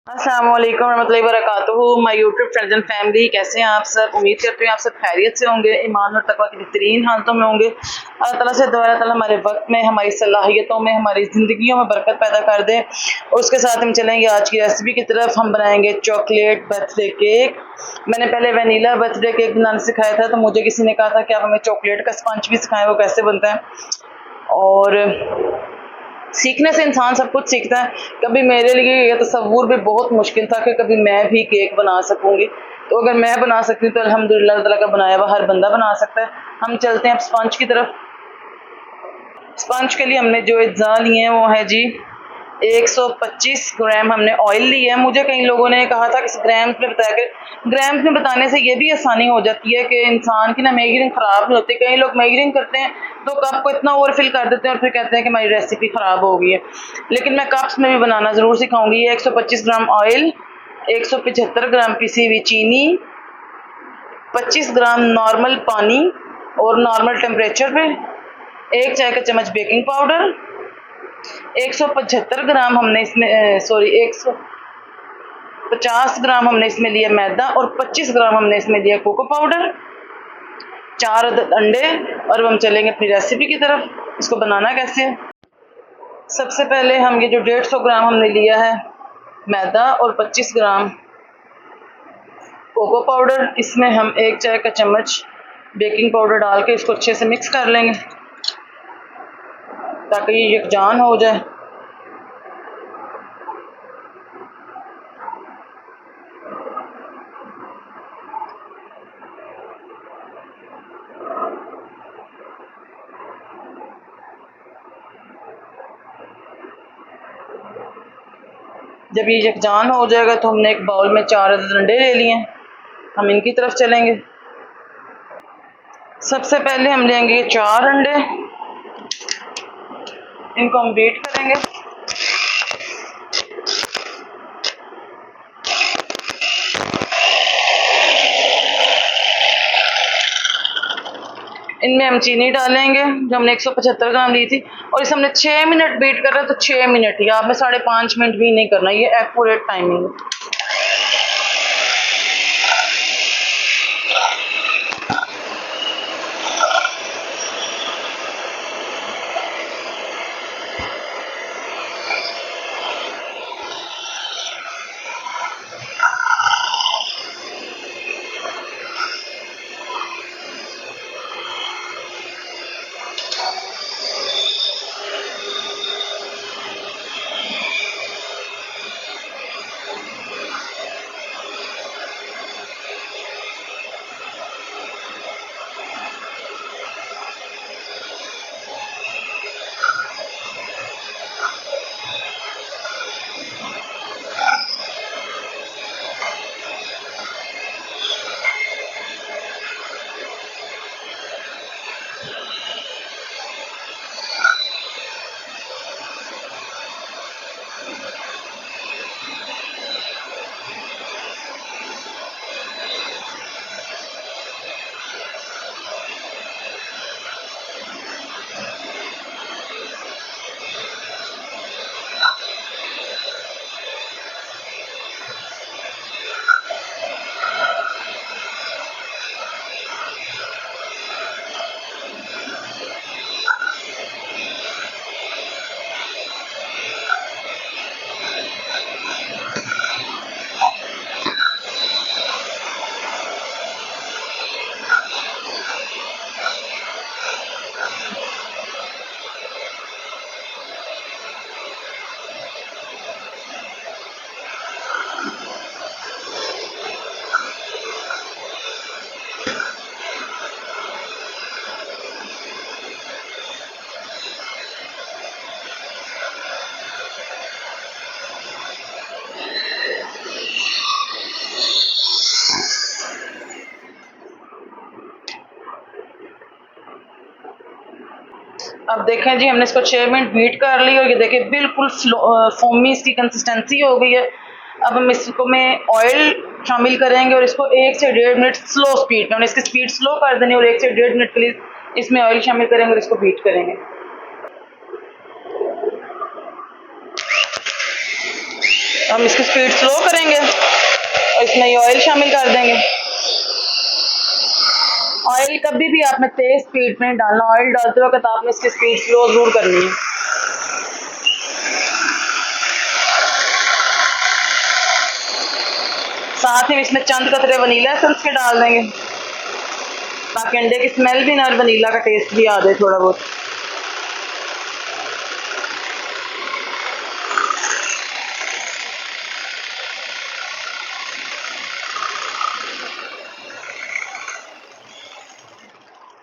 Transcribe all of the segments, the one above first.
अस्सलाम वालेकुम रहमतुल्लाहि व बरकातुहू। My YouTube friends and family, कैसे हैं आप सब। उम्मीद करती हूँ आप सब खैरियत से होंगे, ईमान और तकवा की बेहतरीन हालतों में होंगे। अल्लाह ताला से दुआ है ताला हमारे वक्त में, हमारी सलाहियतों में, हमारी ज़िंदगियों में बरकत पैदा कर दे। और उसके साथ हम चलेंगे आज की रेसिपी की तरफ। हम बनाएंगे चॉकलेट बर्थडे केक। मैंने पहले वनीला बर्थडे केक बनाना सिखाया था, तो मुझे किसी ने कहा था कि आप हमें चॉकलेट का स्पंज भी सिखाएं, वो कैसे बनता है। और सीखने से इंसान सब कुछ सीखता है। कभी मेरे लिए ये तसव्वुर भी बहुत मुश्किल था कि कभी मैं भी केक बना सकूंगी, तो अगर मैं बना सकती हूँ तो अल्हम्दुलिल्लाह अल्लाह ताला का बनाया हुआ हर बंदा बना सकता है। हम चलते हैं अब स्पंज की तरफ। स्पंज के लिए हमने जो अज्जा लिए हैं वो है जी 125 ग्राम हमने ऑयल लिया है। मुझे कई लोगों ने कहा था कि ग्राम्स में बताया कि ग्राम्स में बताने से ये भी आसानी हो जाती है कि इंसान की ना मेजरिंग ख़राब नहीं होती। कई लोग मेजरिंग करते हैं तो कप को इतना ओवरफिल कर देते हैं और फिर कहते हैं कि हमारी रेसिपी ख़राब हो गई है। लेकिन मैं कप्स में भी बनाना ज़रूर सिखाऊंगी। 125 ग्राम ऑयल, 175 ग्राम पिसी हुई चीनी, 25 ग्राम नॉर्मल पानी और नॉर्मल टेम्परेचर पे, 1 चाय का चम्मच बेकिंग पाउडर, 175 ग्राम हमने इसमें 150 ग्राम हमने इसमें लिया मैदा और 25 ग्राम हमने इसमें लिया कोको पाउडर, 4 अदद अंडे। और अब हम चलेंगे अपनी रेसिपी की तरफ। इसको बनाना कैसे है। सबसे पहले हम ये जो 150 ग्राम हमने लिया है मैदा और 25 ग्राम कोको पाउडर, इसमें हम 1 चाय का चम्मच बेकिंग पाउडर डाल के इसको अच्छे से मिक्स कर लेंगे ताकि ये यकजान हो जाए। जब ये यकजान हो जाएगा तो हमने एक बाउल में 4 अदद अंडे ले लिए हैं, हम इनकी तरफ चलेंगे। सबसे पहले हम लेंगे ये 4 अंडे, इनको हम बीट करेंगे। इनमें हम चीनी डालेंगे जो हमने 175 ग्राम ली थी, और इसे हमने 6 मिनट बीट कर रहे हैं, तो 6 मिनट या आपने 5.5 मिनट भी नहीं करना, ये एक्यूरेट टाइमिंग है। अब देखें जी, हमने इसको 6 मिनट बीट कर ली और ये देखिए बिल्कुल फोमी इसकी कंसिस्टेंसी हो गई है। अब हम इसको में ऑयल शामिल करेंगे और इसको 1 से 1.5 मिनट स्लो स्पीड में, हमने इसकी स्पीड स्लो कर देनी और 1 से 1.5 मिनट के लिए इसमें ऑयल शामिल करेंगे और इसको बीट करेंगे। हम इसकी स्पीड स्लो करेंगे और इसमें ये ऑयल शामिल कर देंगे। ऑयल कभी भी आपने तेज स्पीड में डालना, ऑयल डालते वक्त आपने इसकी स्पीड स्लो जरूर करनी है। साथ ही इसमें चंद कतरे वनीला एसेंस के डाल देंगे ताकि अंडे की स्मेल भी ना और वनीला का टेस्ट भी आ जाए थोड़ा बहुत।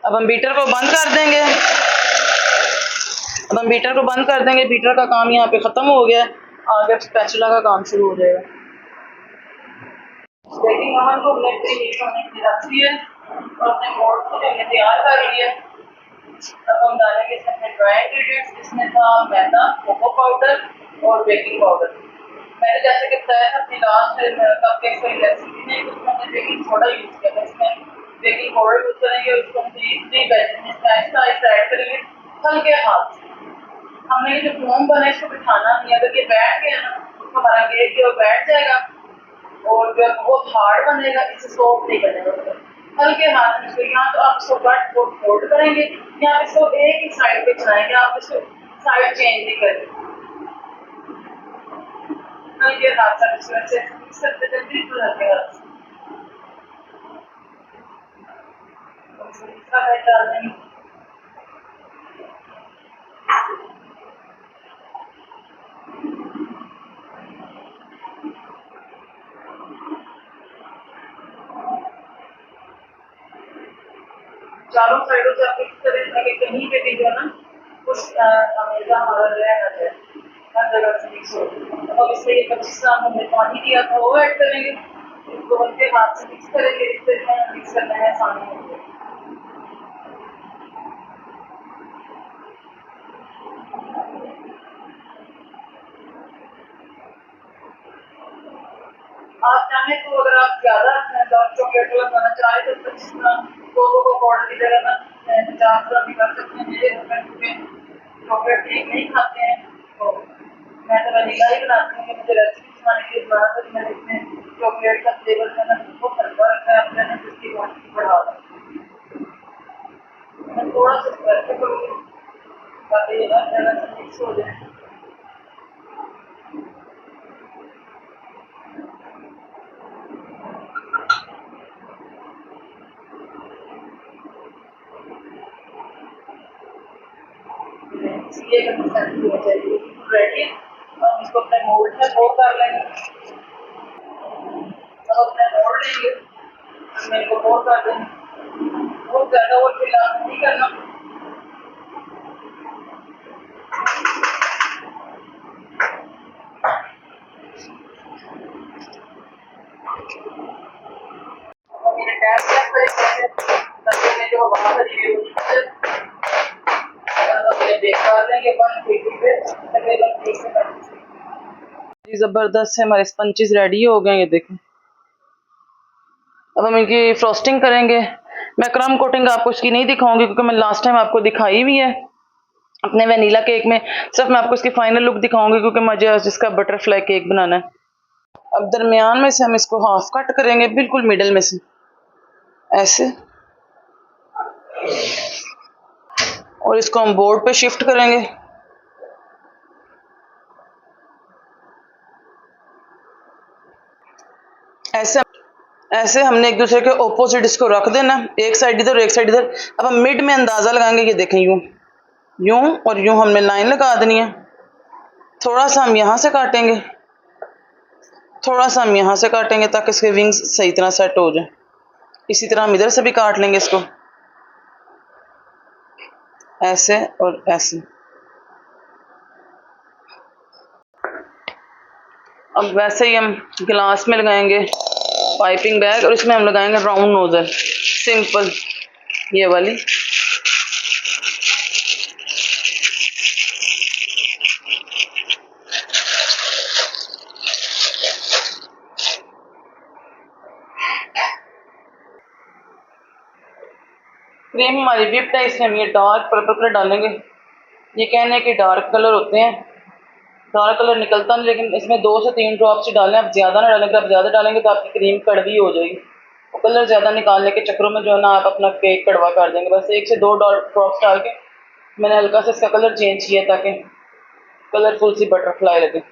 अब हम बीटर को बंद कर देंगे। बीटर का काम यहाँ पे खत्म हो गया। आगे स्पैचुला का काम शुरू हो जाएगा। बेकिंग ओवन को हमने प्रीहीट होने के लिए रख दिया और अपने मोल्ड को हमने तैयार कर लिया। अब हम डालेंगे इसमें अपने ड्राई इंग्रेडिएंट्स, जिसमें था मैदा, कोको पाउडर और बेकिंग पाउडर। मैंने जैसे कि बताया था अपनी लास्ट कपकेक्स वाली रेसिपी में, उसमें हमने बेकिंग सोडा यूज़ किया था। इसमें बेकिंग पाउडर यूज़ करेंगे और उसको हम थ्री बैचेस में आहिस्ता आहिस्ता ऐड करेंगे हल्के हाथ से। हमने ये जो फोम बना है इसको बिठाना नहीं, अगर ये बैठ गया ना तो हमारा केक जो बैठ जाएगा और जो बहुत हार्ड बनेगा, इससे सॉफ्ट नहीं बनेगा। हल्के हाथ में इसको यहाँ तो आप इसको कट और फोल्ड करेंगे, यहाँ इसको एक ही साइड पे चलाएंगे, आप इसको साइड चेंज नहीं करेंगे। हल्के हाथ से इसको ऐसे मिक्स करते थे, बिल्कुल हल्के हाथ से। दूसरा बैच डाल देंगे। चारों साइडों से आप मिक्स करें ताकि कहीं पे भी जो है ना कुछ मैदा हमारा रह ना जाए, हर जगह से मिक्स हो। अब इसमें ये 25 ग्राम हमने पानी दिया था वो ऐड करेंगे, इसको हल्के हाथ से मिक्स करेंगे। इस तरह मिक्स करना है आसानी होगी। आप चाहें तो अगर आप ज्यादा डार्क चॉकलेट वाला खाना चाहें तो 25 ग्राम कोको पाउडर की जगह ना 50 ग्राम भी कर सकते हैं। मेरे हस्बैंड चॉकलेट केक नहीं खाते हैं तो मैं तो वनीला ही बनाती हूँ। मुझे रेसिपी बनाने के लिए बना कर मैंने इसमें चॉकलेट का फ्लेवर जो है ना बहुत हल्का रखा है, अपने जिसकी क्वान्टिटी बढ़ा दी। मैं थोड़ा सा करके करूँगी ताकि ये ना ज़्यादा से मिक्स हो जाए। ये कंसिस्टेंसी हो जाएगी रेडी। हम इसको अपने मोल्ड में पोर कर लेंगे। अब अपने मोल्ड लेंगे, मैं इसको पोर कर देंगे। बहुत ज़्यादा और फिलहाल नहीं करना। मेरे टैप चेक करेंगे ताकि मैं जो हवा भरी हुई है बेकार लेंगे 180 पे तकरीबन 30 से 35। जबरदस्त है, हमारे स्पंचेस रेडी हो गए। ये देखें। अब हम इनकी फ्रॉस्टिंग करेंगे। मैं क्रम कोटिंग आपको इसकी नहीं दिखाऊंगी क्योंकि मैं लास्ट टाइम आपको दिखाई हुई है अपने वनीला केक में। सिर्फ मैं आपको इसकी फाइनल लुक दिखाऊंगी क्योंकि मुझे इसका बटरफ्लाई केक बनाना है। अब दरमियान में से हम इसको हाफ कट करेंगे, बिल्कुल मिडल में से ऐसे, और इसको हम बोर्ड पे शिफ्ट करेंगे। ऐसे ऐसे हमने एक दूसरे के ओपोजिट इसको रख देना, एक साइड इधर एक साइड इधर। अब हम मिड में अंदाजा लगाएंगे। ये देखें, यूं यूं और यूं हमने लाइन लगा देनी है। थोड़ा सा हम यहाँ से काटेंगे, थोड़ा सा हम यहाँ से काटेंगे ताकि इसके विंग्स सही तरह सेट हो जाए। इसी तरह हम इधर से भी काट लेंगे इसको, ऐसे और ऐसे। अब वैसे ही हम गिलास में लगाएंगे पाइपिंग बैग और इसमें हम लगाएंगे राउंड नोजल, सिंपल ये वाली। क्रीम हमारी विप्ड है, इसमें हम ये डार्क पर्पल कलर डालेंगे। ये कहने के डार्क कलर होते हैं, सारा कलर निकलता नहीं, लेकिन इसमें 2 से 3 ड्रॉप्स ही डालने, आप ज़्यादा ना डालें। अगर आप ज़्यादा डालेंगे तो आपकी क्रीम कड़वी हो जाएगी। और कलर ज़्यादा निकालने के चक्करों में जो है ना आप अपना केक कड़वा कर देंगे। बस 1 से 2 ड्रॉप्स डाल के मैंने हल्का सा इसका कलर चेंज किया ताकि कलरफुल सी बटरफ्लाई लगे।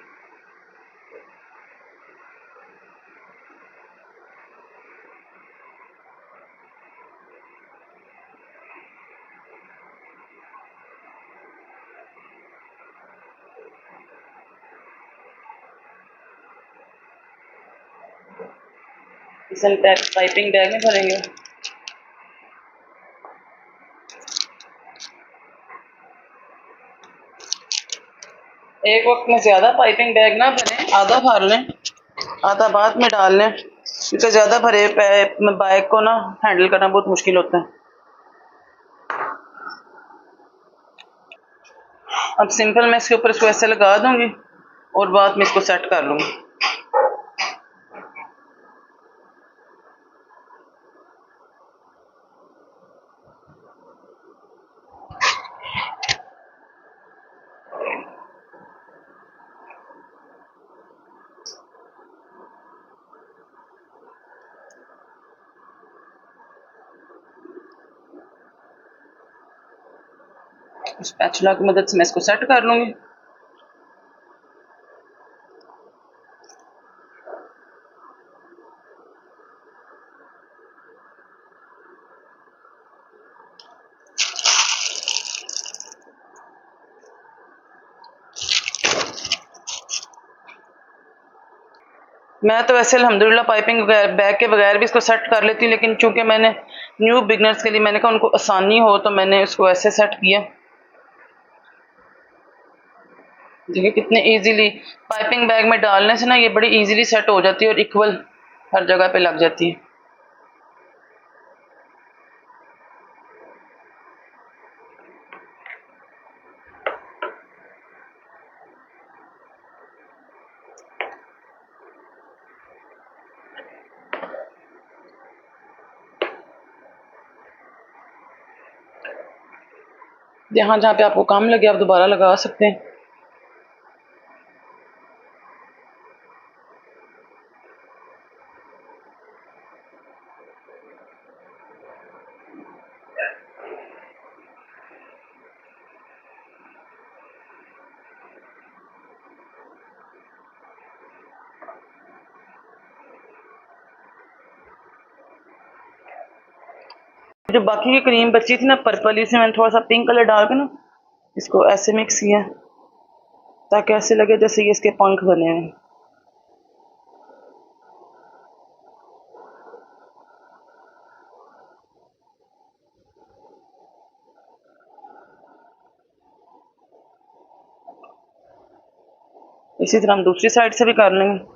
इसे पाइपिंग बैग में भरेंगे। एक वक्त में ज़्यादा पाइपिंग बैग ना भरें, आधा भर लें, आधा बाद में डाल लें, क्योंकि ज़्यादा भरे बैग को ना हैंडल करना बहुत मुश्किल होता है। अब सिंपल मैं इसके ऊपर इसको ऐसे लगा दूंगी और बाद में इसको सेट कर लूँगी। स्पैचुला की मदद से मैं इसको सेट कर लूँगी। मैं तो वैसे अल्हम्दुलिल्लाह पाइपिंग बैग के बगैर भी इसको सेट कर लेती हूँ, लेकिन चूंकि मैंने न्यू बिगनर्स के लिए मैंने कहा उनको आसानी हो तो मैंने इसको ऐसे सेट किया। देखिए कितने इजीली पाइपिंग बैग में डालने से ना ये बड़ी इजीली सेट हो जाती है और इक्वल हर जगह पे लग जाती है। जहाँ जहाँ पे आपको कम लगे आप दोबारा लगा सकते हैं। जो बाकी की क्रीम बची थी ना पर्पल, इसमें मैंने थोड़ा सा पिंक कलर डाल के ना इसको ऐसे मिक्स किया ताकि ऐसे लगे जैसे ये इसके पंख बने हैं। इसी तरह हम दूसरी साइड से भी कर लेंगे।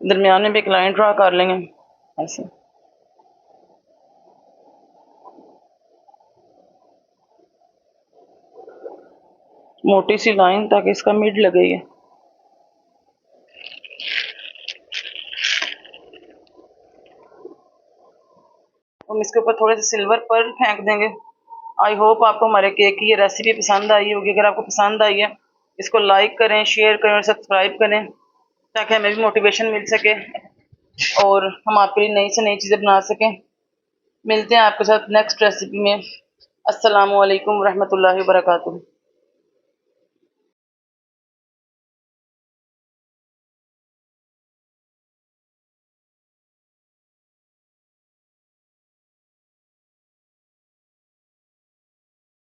दरमियान में भी एक लाइन ड्रा कर लेंगे ऐसे। मोटी सी लाइन ताकि इसका मिड लगे। ये हम इसके ऊपर थोड़े से सिल्वर पर्ल फेंक देंगे। आई होप आपको हमारे केक की ये रेसिपी पसंद आई होगी। अगर आपको पसंद आई है इसको लाइक करें, शेयर करें और सब्सक्राइब करें ताकि हमें भी मोटिवेशन मिल सके और हम आपके लिए नई से नई चीज़ें बना सकें। मिलते हैं आपके साथ नेक्स्ट रेसिपी में। अस्सलामु अलैकुम रहमतुल्लाहि व बरकातुहू।